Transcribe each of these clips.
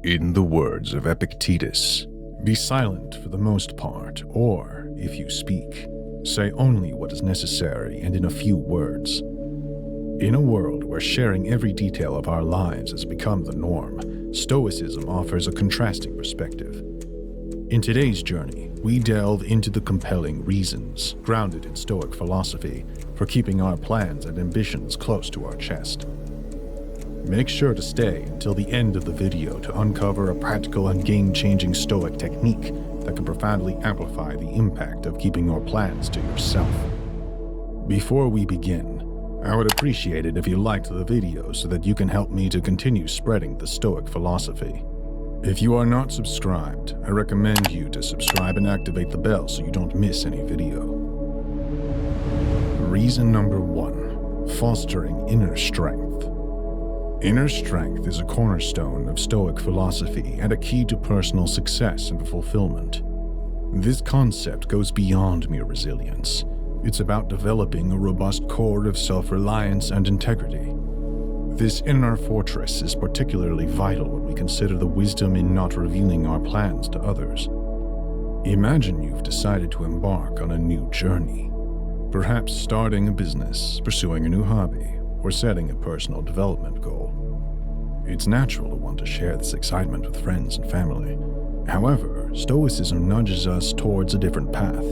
In the words of Epictetus, be silent for the most part, or, if you speak, say only what is necessary and in a few words. In a world where sharing every detail of our lives has become the norm, Stoicism offers a contrasting perspective. In today's journey, we delve into the compelling reasons, grounded in Stoic philosophy, for keeping our plans and ambitions close to our chest. Make sure to stay until the end of the video to uncover a practical and game-changing Stoic technique that can profoundly amplify the impact of keeping your plans to yourself. Before we begin, I would appreciate it if you liked the video so that you can help me to continue spreading the Stoic philosophy. If you are not subscribed, I recommend you to subscribe and activate the bell so you don't miss any video. Reason number 1, fostering inner strength. Inner strength is a cornerstone of Stoic philosophy and a key to personal success and fulfillment. This concept goes beyond mere resilience. It's about developing a robust core of self-reliance and integrity. This inner fortress is particularly vital when we consider the wisdom in not revealing our plans to others. Imagine you've decided to embark on a new journey, perhaps starting a business, pursuing a new hobby, or setting a personal development goal. It's natural to want to share this excitement with friends and family. However, Stoicism nudges us towards a different path,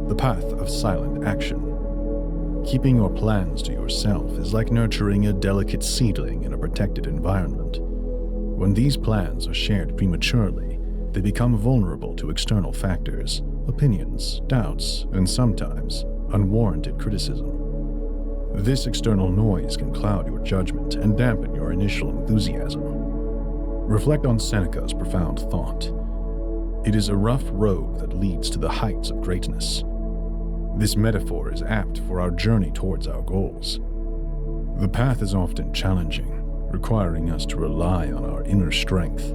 the path of silent action. Keeping your plans to yourself is like nurturing a delicate seedling in a protected environment. When these plans are shared prematurely, they become vulnerable to external factors, opinions, doubts, and sometimes unwarranted criticism. This external noise can cloud your judgment and dampen your initial enthusiasm. Reflect on Seneca's profound thought. It is a rough road that leads to the heights of greatness. This metaphor is apt for our journey towards our goals. The path is often challenging, requiring us to rely on our inner strength.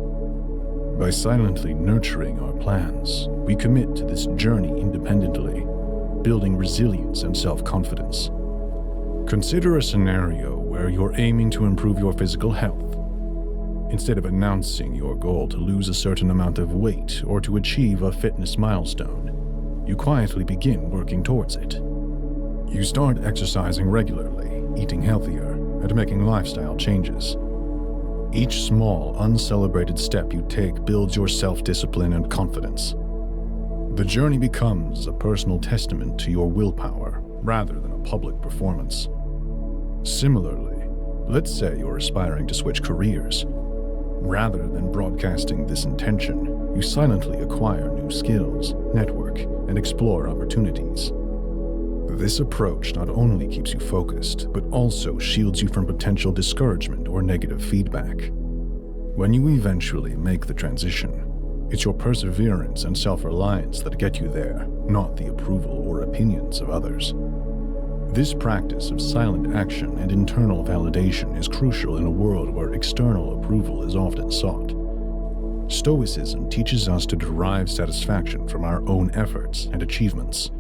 By silently nurturing our plans, we commit to this journey independently, building resilience and self-confidence. Consider a scenario where you're aiming to improve your physical health. Instead of announcing your goal to lose a certain amount of weight or to achieve a fitness milestone, you quietly begin working towards it. You start exercising regularly, eating healthier, and making lifestyle changes. Each small, uncelebrated step you take builds your self-discipline and confidence. The journey becomes a personal testament to your willpower rather than a public performance. Similarly, let's say you're aspiring to switch careers. Rather than broadcasting this intention, you silently acquire new skills, network, and explore opportunities. This approach not only keeps you focused, but also shields you from potential discouragement or negative feedback. When you eventually make the transition, it's your perseverance and self-reliance that get you there, not the approval or opinions of others. This practice of silent action and internal validation is crucial in a world where external approval is often sought. Stoicism teaches us to derive satisfaction from our own efforts and achievements.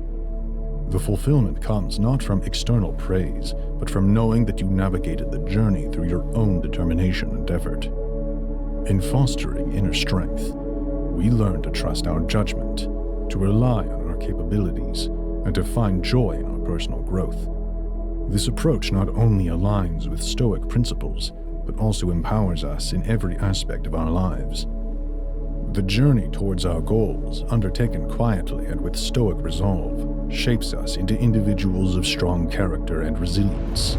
The fulfillment comes not from external praise, but from knowing that you navigated the journey through your own determination and effort. In fostering inner strength, we learn to trust our judgment, to rely on our capabilities, and to find joy in our personal growth. This approach not only aligns with Stoic principles, but also empowers us in every aspect of our lives. The journey towards our goals, undertaken quietly and with Stoic resolve, shapes us into individuals of strong character and resilience.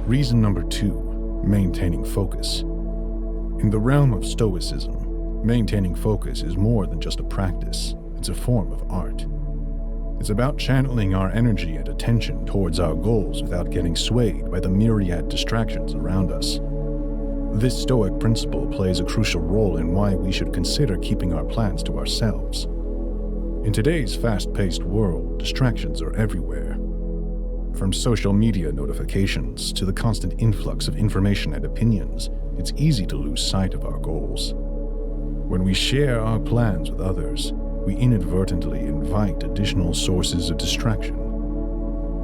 Reason number 2, maintaining focus. In the realm of Stoicism, maintaining focus is more than just a practice, it's a form of art. It's about channeling our energy and attention towards our goals without getting swayed by the myriad distractions around us. This Stoic principle plays a crucial role in why we should consider keeping our plans to ourselves. In today's fast-paced world, distractions are everywhere. From social media notifications to the constant influx of information and opinions, it's easy to lose sight of our goals. When we share our plans with others, we inadvertently invite additional sources of distraction.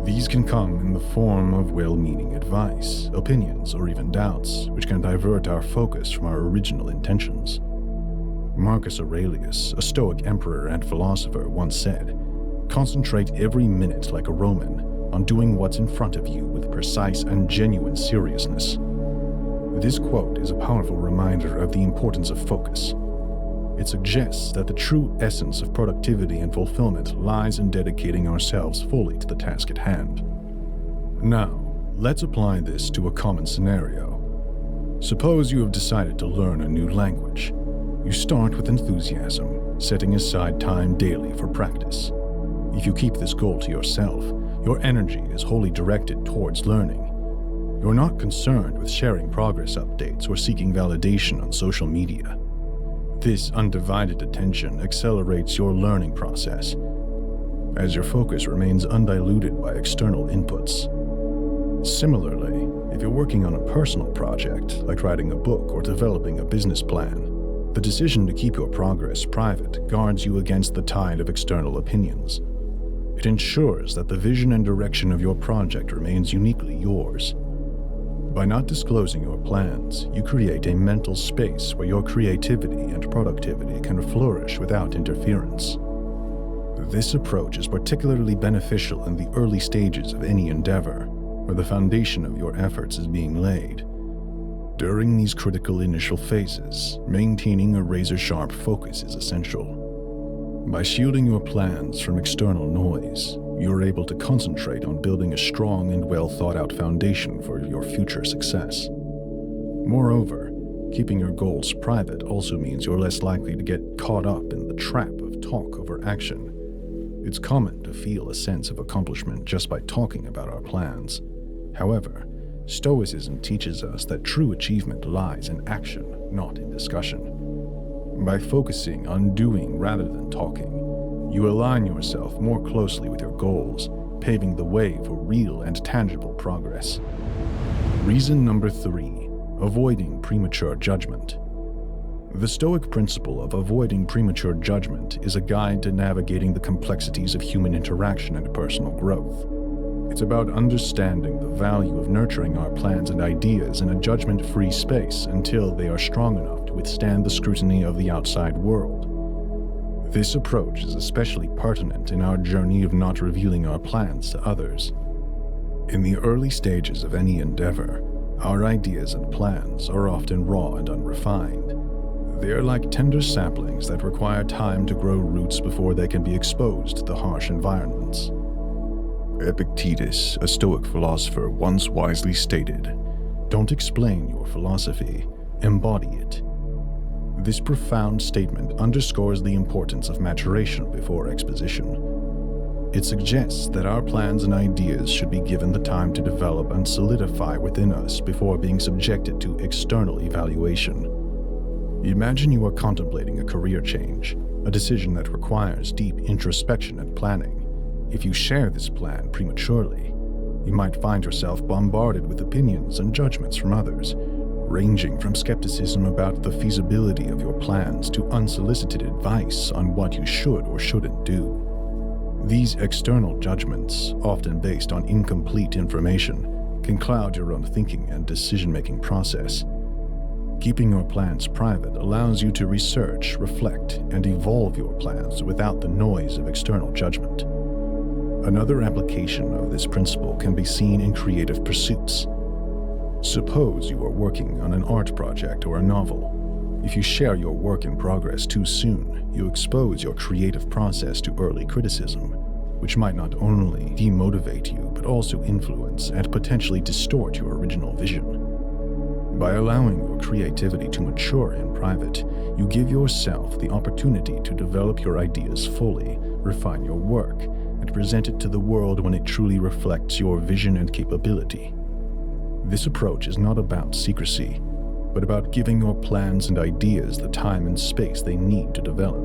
These can come in the form of well-meaning advice, opinions, or even doubts, which can divert our focus from our original intentions. Marcus Aurelius, a Stoic emperor and philosopher, once said, "Concentrate every minute like a Roman on doing what's in front of you with precise and genuine seriousness." This quote is a powerful reminder of the importance of focus. It suggests that the true essence of productivity and fulfillment lies in dedicating ourselves fully to the task at hand. Now, let's apply this to a common scenario. Suppose you have decided to learn a new language. You start with enthusiasm, setting aside time daily for practice. If you keep this goal to yourself, your energy is wholly directed towards learning. You're not concerned with sharing progress updates or seeking validation on social media. This undivided attention accelerates your learning process, as your focus remains undiluted by external inputs. Similarly, if you're working on a personal project, like writing a book or developing a business plan, the decision to keep your progress private guards you against the tide of external opinions. It ensures that the vision and direction of your project remains uniquely yours. By not disclosing your plans, you create a mental space where your creativity and productivity can flourish without interference. This approach is particularly beneficial in the early stages of any endeavor, where the foundation of your efforts is being laid. During these critical initial phases, maintaining a razor-sharp focus is essential. By shielding your plans from external noise, you're able to concentrate on building a strong and well-thought-out foundation for your future success. Moreover, keeping your goals private also means you're less likely to get caught up in the trap of talk over action. It's common to feel a sense of accomplishment just by talking about our plans. However, Stoicism teaches us that true achievement lies in action, not in discussion. By focusing on doing rather than talking, you align yourself more closely with your goals, paving the way for real and tangible progress. Reason number 3, avoiding premature judgment. The Stoic principle of avoiding premature judgment is a guide to navigating the complexities of human interaction and personal growth. It's about understanding the value of nurturing our plans and ideas in a judgment-free space until they are strong enough to withstand the scrutiny of the outside world. This approach is especially pertinent in our journey of not revealing our plans to others. In the early stages of any endeavor, our ideas and plans are often raw and unrefined. They are like tender saplings that require time to grow roots before they can be exposed to the harsh environments. Epictetus, a Stoic philosopher, once wisely stated, "Don't explain your philosophy, embody it." This profound statement underscores the importance of maturation before exposition. It suggests that our plans and ideas should be given the time to develop and solidify within us before being subjected to external evaluation. Imagine you are contemplating a career change, a decision that requires deep introspection and planning. If you share this plan prematurely, you might find yourself bombarded with opinions and judgments from others, ranging from skepticism about the feasibility of your plans to unsolicited advice on what you should or shouldn't do. These external judgments, often based on incomplete information, can cloud your own thinking and decision-making process. Keeping your plans private allows you to research, reflect, and evolve your plans without the noise of external judgment. Another application of this principle can be seen in creative pursuits. Suppose you are working on an art project or a novel. If you share your work in progress too soon, you expose your creative process to early criticism, which might not only demotivate you but also influence and potentially distort your original vision. By allowing your creativity to mature in private, you give yourself the opportunity to develop your ideas fully, refine your work, and present it to the world when it truly reflects your vision and capability. This approach is not about secrecy, but about giving your plans and ideas the time and space they need to develop.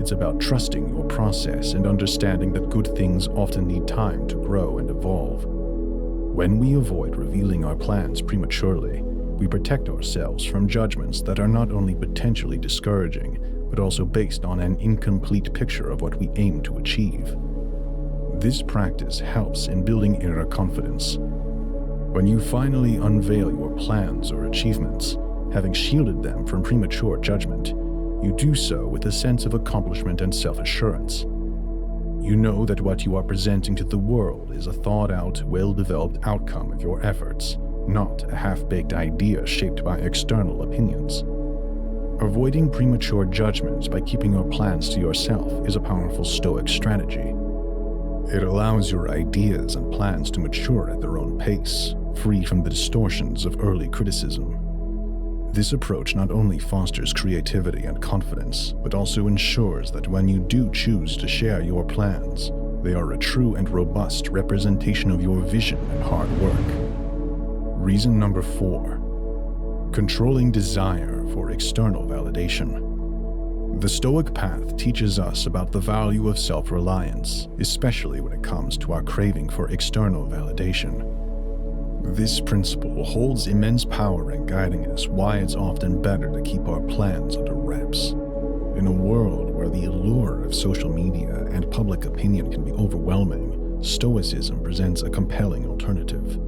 It's about trusting your process and understanding that good things often need time to grow and evolve. When we avoid revealing our plans prematurely, we protect ourselves from judgments that are not only potentially discouraging, but also based on an incomplete picture of what we aim to achieve. This practice helps in building inner confidence. When you finally unveil your plans or achievements, having shielded them from premature judgment, you do so with a sense of accomplishment and self-assurance. You know that what you are presenting to the world is a thought-out, well-developed outcome of your efforts, not a half-baked idea shaped by external opinions. Avoiding premature judgments by keeping your plans to yourself is a powerful Stoic strategy. It allows your ideas and plans to mature at their own pace, free from the distortions of early criticism. This approach not only fosters creativity and confidence, but also ensures that when you do choose to share your plans, they are a true and robust representation of your vision and hard work. Reason number 4. Controlling desire for external validation. The Stoic path teaches us about the value of self-reliance, especially when it comes to our craving for external validation. This principle holds immense power in guiding us why it's often better to keep our plans under wraps. In a world where the allure of social media and public opinion can be overwhelming, Stoicism presents a compelling alternative.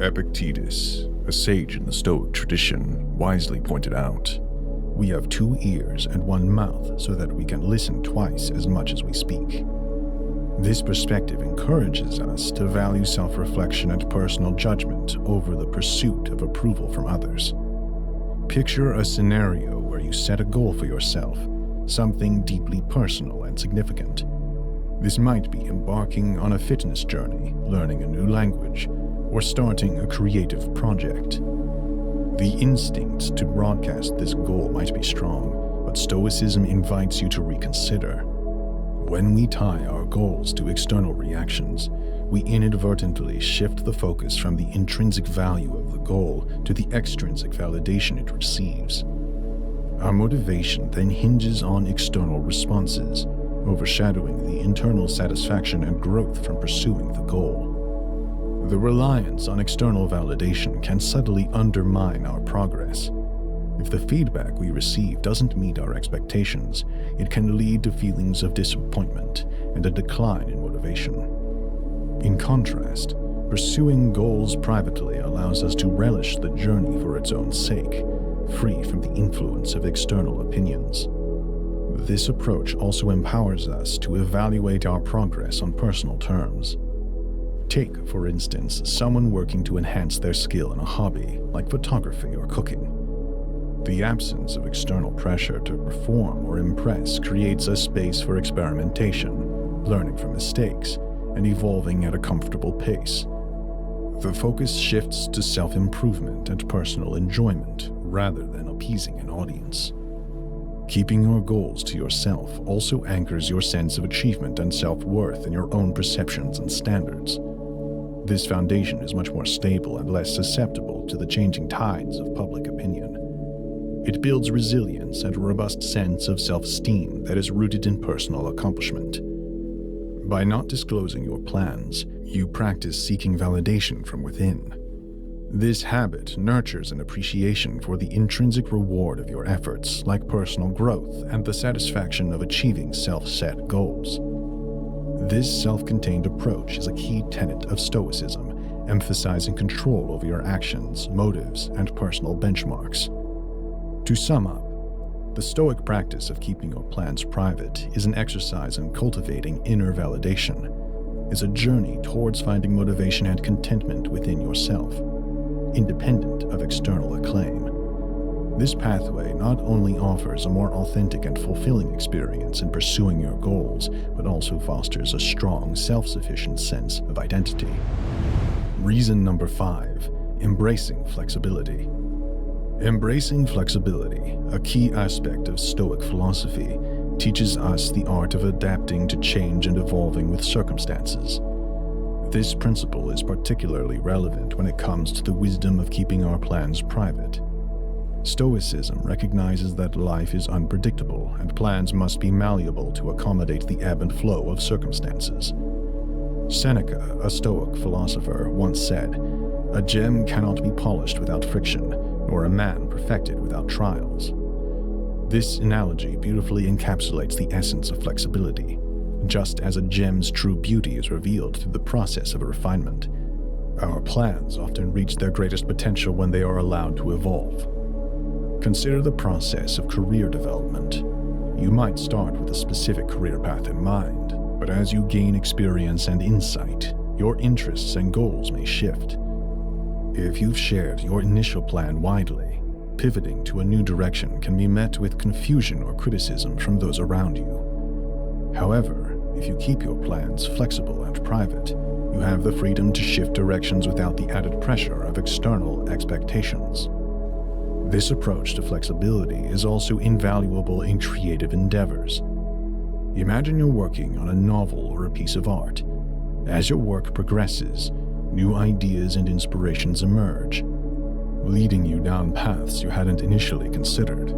Epictetus, a sage in the Stoic tradition, wisely pointed out, "We have 2 ears and 1 mouth so that we can listen twice as much as we speak." This perspective encourages us to value self-reflection and personal judgment over the pursuit of approval from others. Picture a scenario where you set a goal for yourself, something deeply personal and significant. This might be embarking on a fitness journey, learning a new language, or starting a creative project. The instinct to broadcast this goal might be strong, but Stoicism invites you to reconsider. When we tie our goals to external reactions, we inadvertently shift the focus from the intrinsic value of the goal to the extrinsic validation it receives. Our motivation then hinges on external responses, overshadowing the internal satisfaction and growth from pursuing the goal. The reliance on external validation can subtly undermine our progress. If the feedback we receive doesn't meet our expectations, it can lead to feelings of disappointment and a decline in motivation. In contrast, pursuing goals privately allows us to relish the journey for its own sake, free from the influence of external opinions. This approach also empowers us to evaluate our progress on personal terms. Take, for instance, someone working to enhance their skill in a hobby, like photography or cooking. The absence of external pressure to perform or impress creates a space for experimentation, learning from mistakes, and evolving at a comfortable pace. The focus shifts to self-improvement and personal enjoyment rather than appeasing an audience. Keeping your goals to yourself also anchors your sense of achievement and self-worth in your own perceptions and standards. This foundation is much more stable and less susceptible to the changing tides of public opinion. It builds resilience and a robust sense of self-esteem that is rooted in personal accomplishment. By not disclosing your plans, you practice seeking validation from within. This habit nurtures an appreciation for the intrinsic reward of your efforts, like personal growth and the satisfaction of achieving self-set goals. This self-contained approach is a key tenet of Stoicism, emphasizing control over your actions, motives, and personal benchmarks. To sum up, the Stoic practice of keeping your plans private is an exercise in cultivating inner validation. It's a journey towards finding motivation and contentment within yourself, independent of external acclaim. This pathway not only offers a more authentic and fulfilling experience in pursuing your goals, but also fosters a strong, self-sufficient sense of identity. Reason number 5, embracing flexibility. Embracing flexibility, a key aspect of Stoic philosophy, teaches us the art of adapting to change and evolving with circumstances. This principle is particularly relevant when it comes to the wisdom of keeping our plans private. Stoicism recognizes that life is unpredictable and plans must be malleable to accommodate the ebb and flow of circumstances. Seneca, a Stoic philosopher, once said, "A gem cannot be polished without friction, nor a man perfected without trials." This analogy beautifully encapsulates the essence of flexibility. just as a gem's true beauty is revealed through the process of refinement. Our plans often reach their greatest potential when they are allowed to evolve. Consider the process of career development. You might start with a specific career path in mind, but as you gain experience and insight, your interests and goals may shift. If you've shared your initial plan widely, pivoting to a new direction can be met with confusion or criticism from those around you. However, if you keep your plans flexible and private, you have the freedom to shift directions without the added pressure of external expectations. This approach to flexibility is also invaluable in creative endeavors. Imagine you're working on a novel or a piece of art. As your work progresses, new ideas and inspirations emerge, leading you down paths you hadn't initially considered.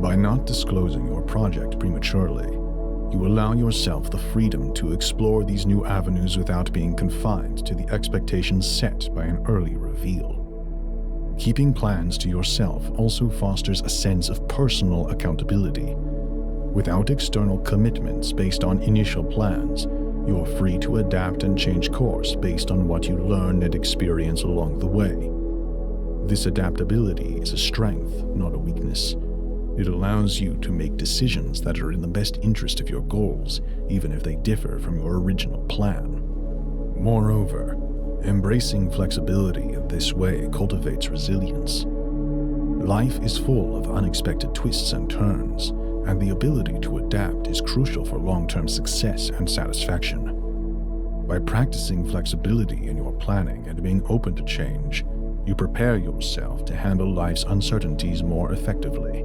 By not disclosing your project prematurely, you allow yourself the freedom to explore these new avenues without being confined to the expectations set by an early reveal. Keeping plans to yourself also fosters a sense of personal accountability. Without external commitments based on initial plans, you're free to adapt and change course based on what you learn and experience along the way. This adaptability is a strength, not a weakness. It allows you to make decisions that are in the best interest of your goals, even if they differ from your original plan. Moreover, embracing flexibility in this way cultivates resilience. Life is full of unexpected twists and turns, and the ability to adapt is crucial for long-term success and satisfaction. By practicing flexibility in your planning and being open to change, you prepare yourself to handle life's uncertainties more effectively.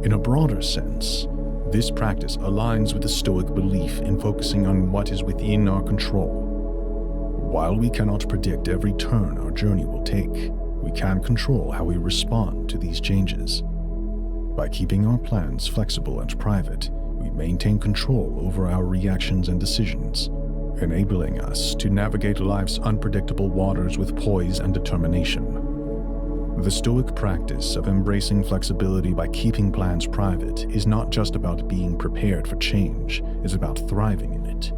In a broader sense, this practice aligns with the Stoic belief in focusing on what is within our control. While we cannot predict every turn our journey will take, we can control how we respond to these changes. By keeping our plans flexible and private, we maintain control over our reactions and decisions, enabling us to navigate life's unpredictable waters with poise and determination. The Stoic practice of embracing flexibility by keeping plans private is not just about being prepared for change, it's about thriving in it.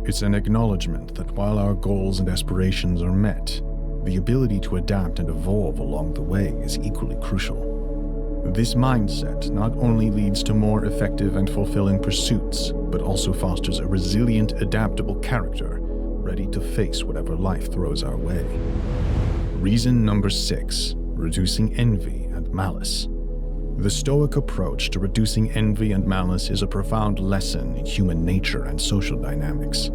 It's an acknowledgement that while our goals and aspirations are met, the ability to adapt and evolve along the way is equally crucial. This mindset not only leads to more effective and fulfilling pursuits, but also fosters a resilient, adaptable character, ready to face whatever life throws our way. Reason number 6, reducing envy and malice. The Stoic approach to reducing envy and malice is a profound lesson in human nature and social dynamics.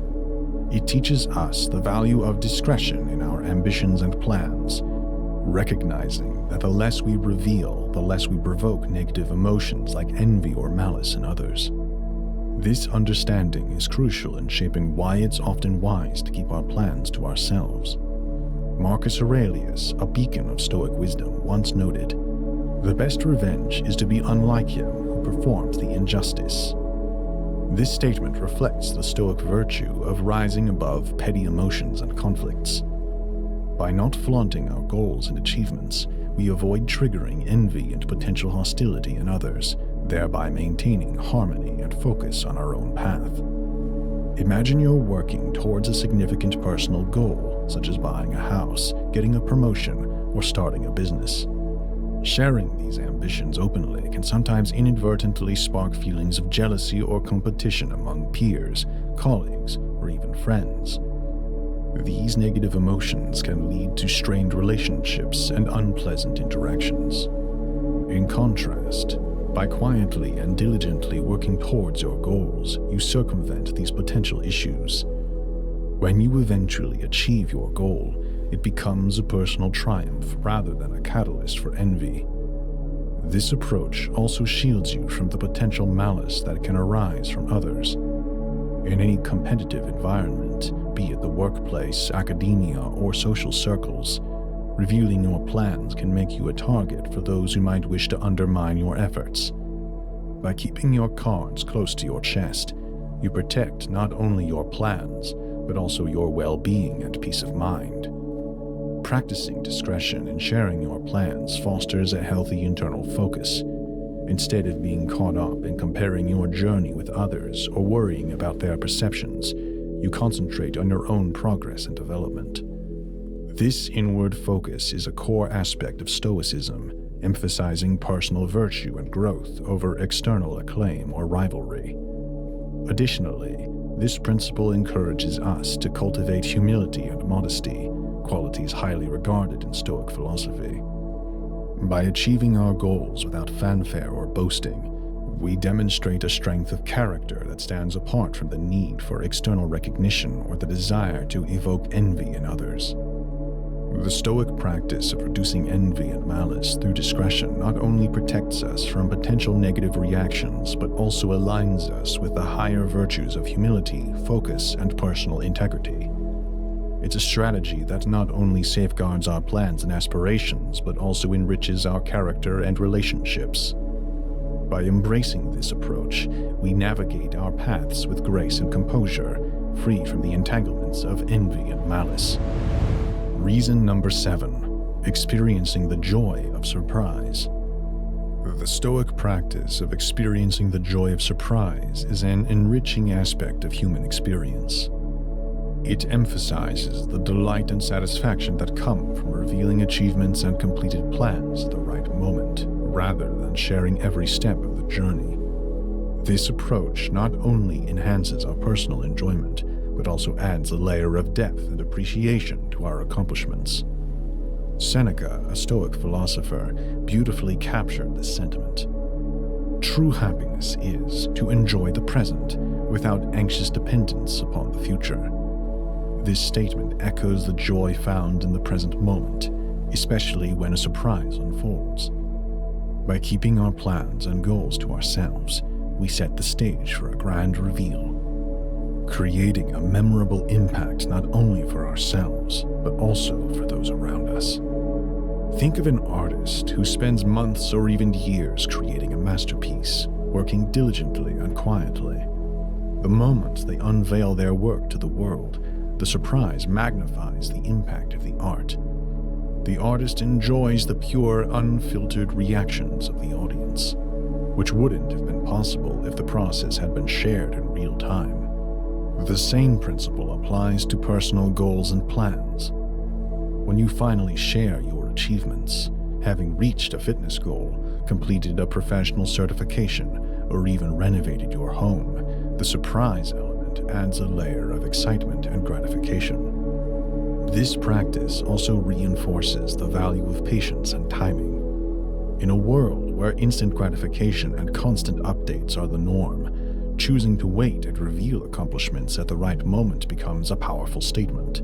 It teaches us the value of discretion in our ambitions and plans, recognizing that the less we reveal, the less we provoke negative emotions like envy or malice in others. This understanding is crucial in shaping why it's often wise to keep our plans to ourselves. Marcus Aurelius, a beacon of Stoic wisdom, once noted, "The best revenge is to be unlike him who performs the injustice." This statement reflects the Stoic virtue of rising above petty emotions and conflicts. By not flaunting our goals and achievements, we avoid triggering envy and potential hostility in others, thereby maintaining harmony and focus on our own path. Imagine you're working towards a significant personal goal, such as buying a house, getting a promotion, or starting a business. Sharing these ambitions openly can sometimes inadvertently spark feelings of jealousy or competition among peers, colleagues, or even friends. These negative emotions can lead to strained relationships and unpleasant interactions. In contrast, by quietly and diligently working towards your goals, you circumvent these potential issues. When you eventually achieve your goal, it becomes a personal triumph rather than a catalyst for envy. This approach also shields you from the potential malice that can arise from others. In any competitive environment, be it the workplace, academia, or social circles, revealing your plans can make you a target for those who might wish to undermine your efforts. By keeping your cards close to your chest, you protect not only your plans, but also your well-being and peace of mind. Practicing discretion and sharing your plans fosters a healthy internal focus. Instead of being caught up in comparing your journey with others or worrying about their perceptions, you concentrate on your own progress and development. This inward focus is a core aspect of Stoicism, emphasizing personal virtue and growth over external acclaim or rivalry. Additionally, this principle encourages us to cultivate humility and modesty, qualities highly regarded in Stoic philosophy. By achieving our goals without fanfare or boasting, we demonstrate a strength of character that stands apart from the need for external recognition or the desire to evoke envy in others. The Stoic practice of reducing envy and malice through discretion not only protects us from potential negative reactions, but also aligns us with the higher virtues of humility, focus, and personal integrity. It's a strategy that not only safeguards our plans and aspirations, but also enriches our character and relationships. By embracing this approach, we navigate our paths with grace and composure, free from the entanglements of envy and malice. Reason number 7, experiencing the joy of surprise. The Stoic practice of experiencing the joy of surprise is an enriching aspect of human experience. It emphasizes the delight and satisfaction that come from revealing achievements and completed plans at the right moment, rather than sharing every step of the journey. This approach not only enhances our personal enjoyment, but also adds a layer of depth and appreciation to our accomplishments. Seneca, a Stoic philosopher, beautifully captured this sentiment. True happiness is to enjoy the present without anxious dependence upon the future. This statement echoes the joy found in the present moment, especially when a surprise unfolds. By keeping our plans and goals to ourselves, we set the stage for a grand reveal, creating a memorable impact not only for ourselves, but also for those around us. Think of an artist who spends months or even years creating a masterpiece, working diligently and quietly. The moment they unveil their work to the world, the surprise magnifies the impact of the art. The artist enjoys the pure, unfiltered reactions of the audience, which wouldn't have been possible if the process had been shared in real time. The same principle applies to personal goals and plans. When you finally share your achievements, having reached a fitness goal, completed a professional certification, or even renovated your home, the surprise element adds a layer of excitement and gratification. This practice also reinforces the value of patience and timing. In a world where instant gratification and constant updates are the norm, choosing to wait and reveal accomplishments at the right moment becomes a powerful statement.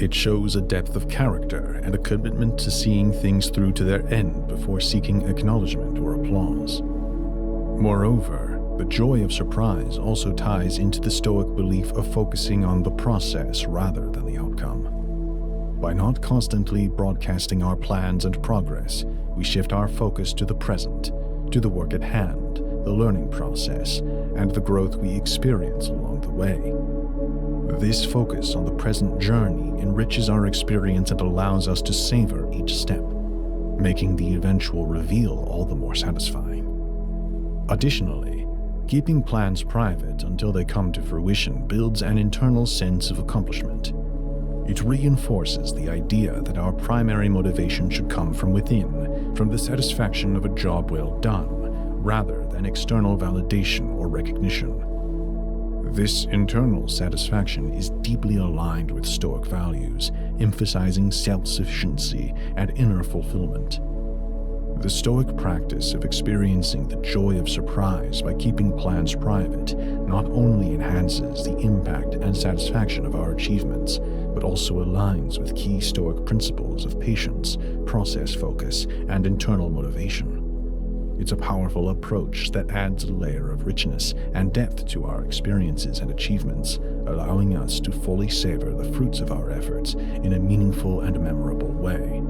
It shows a depth of character and a commitment to seeing things through to their end before seeking acknowledgement or applause. Moreover, the joy of surprise also ties into the Stoic belief of focusing on the process rather than the outcome. By not constantly broadcasting our plans and progress, we shift our focus to the present, to the work at hand, the learning process, and the growth we experience along the way. This focus on the present journey enriches our experience and allows us to savor each step, making the eventual reveal all the more satisfying. Additionally, keeping plans private until they come to fruition builds an internal sense of accomplishment. It reinforces the idea that our primary motivation should come from within, from the satisfaction of a job well done, rather than external validation or recognition. This internal satisfaction is deeply aligned with Stoic values, emphasizing self-sufficiency and inner fulfillment. The Stoic practice of experiencing the joy of surprise by keeping plans private not only enhances the impact and satisfaction of our achievements, but also aligns with key Stoic principles of patience, process focus, and internal motivation. It's a powerful approach that adds a layer of richness and depth to our experiences and achievements, allowing us to fully savor the fruits of our efforts in a meaningful and memorable way.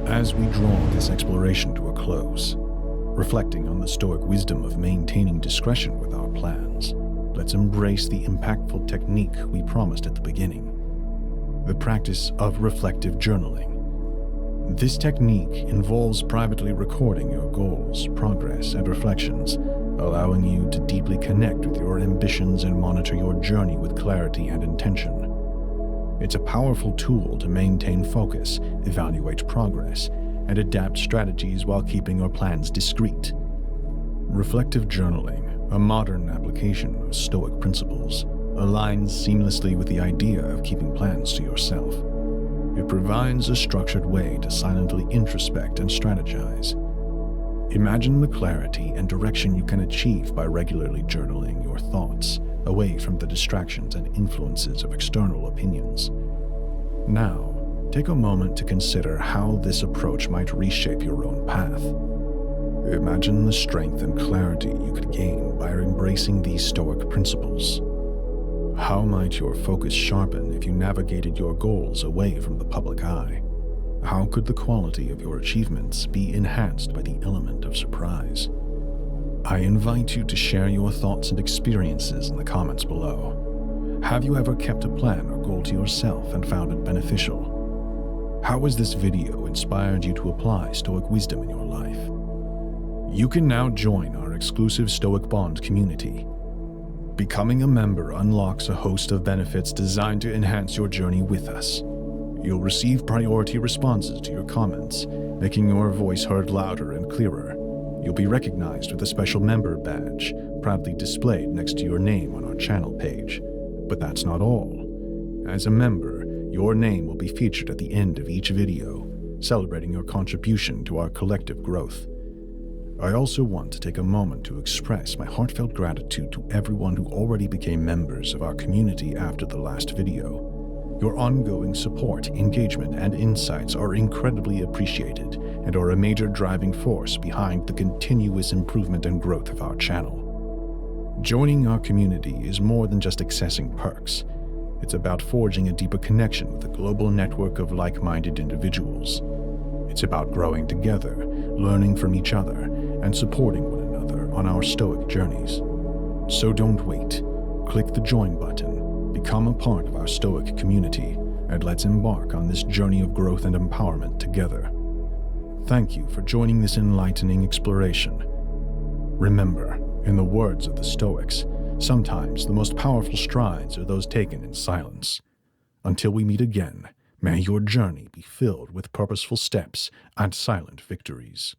As we draw this exploration to a close, reflecting on the Stoic wisdom of maintaining discretion with our plans, let's embrace the impactful technique we promised at the beginning, the practice of reflective journaling. This technique involves privately recording your goals, progress, and reflections, allowing you to deeply connect with your ambitions and monitor your journey with clarity and intention. It's a powerful tool to maintain focus, evaluate progress, and adapt strategies while keeping your plans discreet. Reflective journaling, a modern application of Stoic principles, aligns seamlessly with the idea of keeping plans to yourself. It provides a structured way to silently introspect and strategize. Imagine the clarity and direction you can achieve by regularly journaling your thoughts away from the distractions and influences of external opinions. Now, take a moment to consider how this approach might reshape your own path. Imagine the strength and clarity you could gain by embracing these Stoic principles. How might your focus sharpen if you navigated your goals away from the public eye? How could the quality of your achievements be enhanced by the element of surprise? I invite you to share your thoughts and experiences in the comments below. Have you ever kept a plan or goal to yourself and found it beneficial? How has this video inspired you to apply Stoic wisdom in your life? You can now join our exclusive Stoic Bond community. Becoming a member unlocks a host of benefits designed to enhance your journey with us. You'll receive priority responses to your comments, making your voice heard louder and clearer. You'll be recognized with a special member badge, proudly displayed next to your name on our channel page. But that's not all. As a member, your name will be featured at the end of each video, celebrating your contribution to our collective growth. I also want to take a moment to express my heartfelt gratitude to everyone who already became members of our community after the last video. Your ongoing support, engagement, and insights are incredibly appreciated and are a major driving force behind the continuous improvement and growth of our channel. Joining our community is more than just accessing perks. It's about forging a deeper connection with a global network of like-minded individuals. It's about growing together, learning from each other, and supporting one another on our Stoic journeys. So don't wait. Click the join button, become a part of our Stoic community, and let's embark on this journey of growth and empowerment together. Thank you for joining this enlightening exploration. Remember, in the words of the Stoics, sometimes the most powerful strides are those taken in silence. Until we meet again, may your journey be filled with purposeful steps and silent victories.